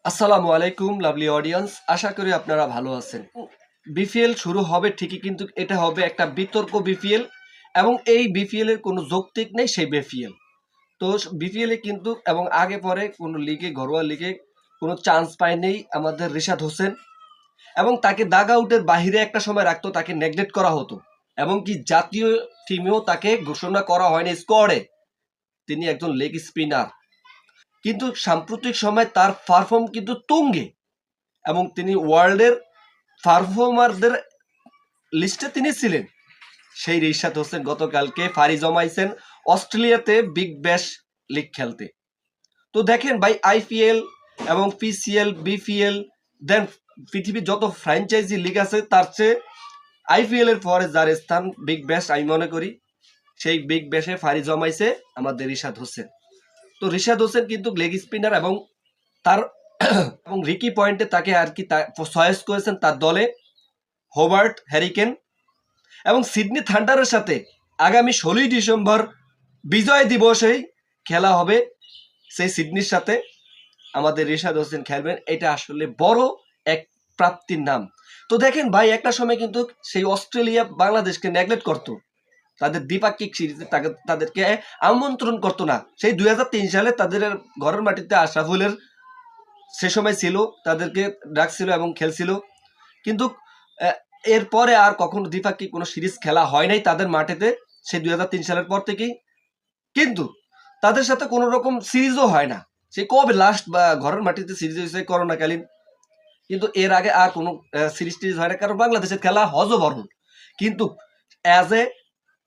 আসসালামু আলাইকুম lovely audience, আশা করি আপনারা ভালো আছেন। বিপিএল শুরু হবে ঠিকই, কিন্তু এটা হবে একটা বিতর্ক বিপিএল এবং এই বিপিএল এর কোনো যৌক্তিক নেই সেই বিপিএল। তো বিপিএল এ কিন্তু এবং আগে পরে কোনো লিগে, ঘরোয়া লিগে কোনো চান্স পায়নি আমাদের রিশাদ হোসেন, এবং তাকে দাগ আউটের বাহিরে একটা সময় রাখতো, তাকে নেগলেক্ট করা হতো এবং কি জাতীয় টিমেও তাকে ঘোষণা করা হয়নি স্কোয়াডে। তিনি একজন লেগ স্পিনার, কিন্তু সাম্প্রতিক সময় তার পারফর্ম কিন্তু তুঙ্গে এবং তিনি ওয়ার্ল্ডের পারফর্মারদের লিস্টে তিনি ছিলেন। সেই রিশাদ হোসেন গতকালকে ফাড়ি জমাইছেন অস্ট্রেলিয়াতে বিগ ব্যাশ লিগ খেলতে। তো দেখেন ভাই, আইপিএল এবং পিসিএল, বিপিএল, দেন পৃথিবীর যত ফ্র্যাঞ্চাইজি লিগ আছে তার চেয়ে আইপিএল এর পরে যার স্থান বিগ ব্যাশ আমি মনে করি। সেই বিগ ব্যাশে ফাড়ি জমাইছে আমাদের রিশাদ হোসেন। তো রিশাদ হোসেন কিন্তু লেগ স্পিনার এবং তার এবং রিকি পয়েন্টে তাকে আর কি চয়েস করেছেন তার দলে হোবার্ট হ্যারিকেন, এবং সিডনি থান্ডারের সাথে আগামী 16ই ডিসেম্বর বিজয় দিবসেই খেলা হবে। সেই সিডনির সাথে আমাদের রিশাদ হোসেন খেলবেন, এটা আসলে বড় এক প্রাপ্তির নাম। তো দেখেন ভাই, একটা সময় কিন্তু সেই অস্ট্রেলিয়া বাংলাদেশকে নেগলেক্ট করতো, তাদের দ্বিপাক্ষিক সিরিজে তাদেরকে আমন্ত্রণ করতো না। সেই 2003 সালে তাদের ঘরের মাটিতে আশরাফুলের সে সময় ছিল, তাদেরকে ডাকছিল এবং খেলছিল, কিন্তু এরপরে আর কখনো দ্বিপাক্ষিক কোনো সিরিজ খেলা হয় নাই তাদের মাঠেতে সেই 2003 সালের পর থেকেই। কিন্তু তাদের সাথে কোনো রকম সিরিজও হয় না। সে কবে লাস্ট বা ঘরের মাটিতে সিরিজ হয়েছে করোনাকালীন, কিন্তু এর আগে আর কোনো সিরিজ টিরিজ হয় না, কারণ বাংলাদেশের খেলা হজবরল। কিন্তু as a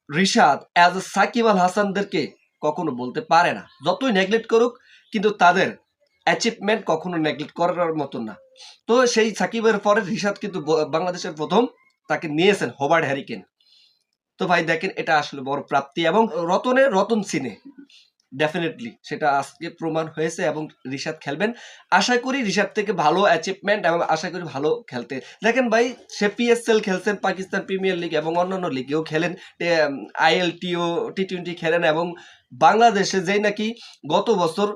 Rishad, as a Sakib Al হাসানদেরকে কখনো বলতে পারে না, যতই নেগলেক্ট করুক, কিন্তু তাদের অ্যাচিভমেন্ট কখনো নেগলেক্ট করার মতো না। তো সেই সাকিবের পরে রিশাদ কিন্তু বাংলাদেশের প্রথম তাকে নিয়েছেন হোবার্ট হ্যারিকেন। তো ভাই দেখেন, এটা আসলে বড় প্রাপ্তি এবং রতনের রতন সিনে ডেফিনেটলি সেটা আজকে প্রমাণ হয়েছে এবং রিশাদ খেলবেন। আশা করি রিশাদ থেকে ভালো অ্যাচিভমেন্ট এবং আশা করি ভালো খেলতে। দেখেন ভাই, সে পিএসএল খেলছেন, পাকিস্তান প্রিমিয়ার লিগ এবং অন্যান্য লিগেও খেলেন, আইএলটিও টি20 খেলেন, এবং বাংলাদেশে যেই নাকি গত বছর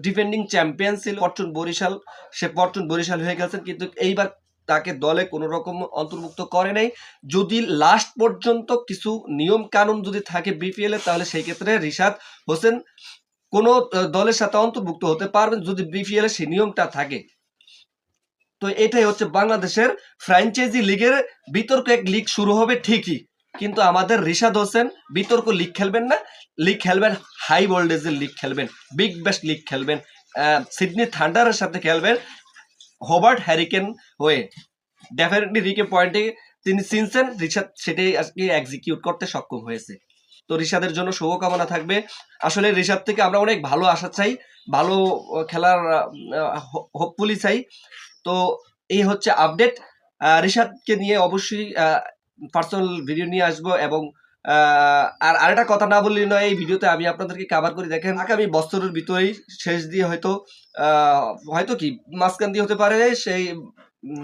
ডিফেন্ডিং চ্যাম্পিয়ন ছিল ফরচুন বরিশাল, সে ফরচুন বরিশাল হয়ে গেছেন, কিন্তু এইবার তাকে দলে কোনো রকম অন্তর্ভুক্ত করে নাই। যদি লাস্ট পর্যন্ত কিছু নিয়ম কানুন যদি থাকে বিপিএল এ, তাহলে সেই ক্ষেত্রে রিশাদ হোসেন কোন দলের সাথে অন্তর্ভুক্ত হতে পারবেন যদি বিপিএল এর সেই নিয়মটা থাকে। তো এটাই হচ্ছে বাংলাদেশের ফ্র্যাঞ্চাইজি লিগের বিতর্ক। এক লিগ শুরু হবে ঠিকই, কিন্তু আমাদের রিশাদ হোসেন বিতর্ক লিগ খেলবেন না, লিগ খেলবেন হাই ভোল্টেজের লিগ খেলবেন, বিগ ব্যাশ লিগ খেলবেন, সিডনি থান্ডারের সাথে খেলবেন হোবার্ট হ্যারিকেন হয়ে। ডেফিনেটলি রিকে পয়েন্টে তিনি চিনছেন, রিশাদ সেটাই আজকে এক্সিকিউট করতে সক্ষম হয়েছে। তো রিশাদের জন্য শুভকামনা থাকবে। আসলে রিশাদ থেকে আমরা অনেক ভালো আশা চাই, ভালো খেলার হোপফুলি চাই। তো এই হচ্ছে আপডেট। রিশাদকে নিয়ে অবশ্যই পার্সোনাল ভিডিও নিয়ে আসবো, এবং আর আরেকটা কথা না বললেই নয়, এই ভিডিওতে আমি আপনাদেরকে কভার করে দেখেন আগামী বছরের ভিতরেই শেষ দিয়ে হয়তো হয়তো কি মাঝখান দিয়ে হতে পারে সেই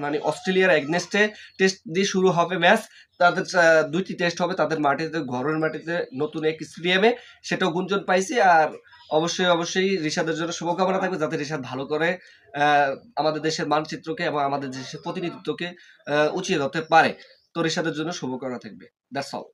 মানে অস্ট্রেলিয়ার এগনেস্টে টেস্ট দিয়ে শুরু হবে ম্যাচ। তাদের 2টি টেস্ট হবে তাদের মাটিতে, ঘরের মাটিতে, নতুন এক স্টেডিয়ামে, সেটাও গুঞ্জন পাইছি। আর অবশ্যই অবশ্যই রিশাদের জন্য শুভকামনা থাকবে, যাতে রিশাদ ভালো করে আমাদের দেশের মানচিত্রকে এবং আমাদের দেশের প্রতিনিধিত্বকে উঁচিয়ে ধরতে পারে। তো রিশাদের জন্য শুভকামনা থাকবে। That's all.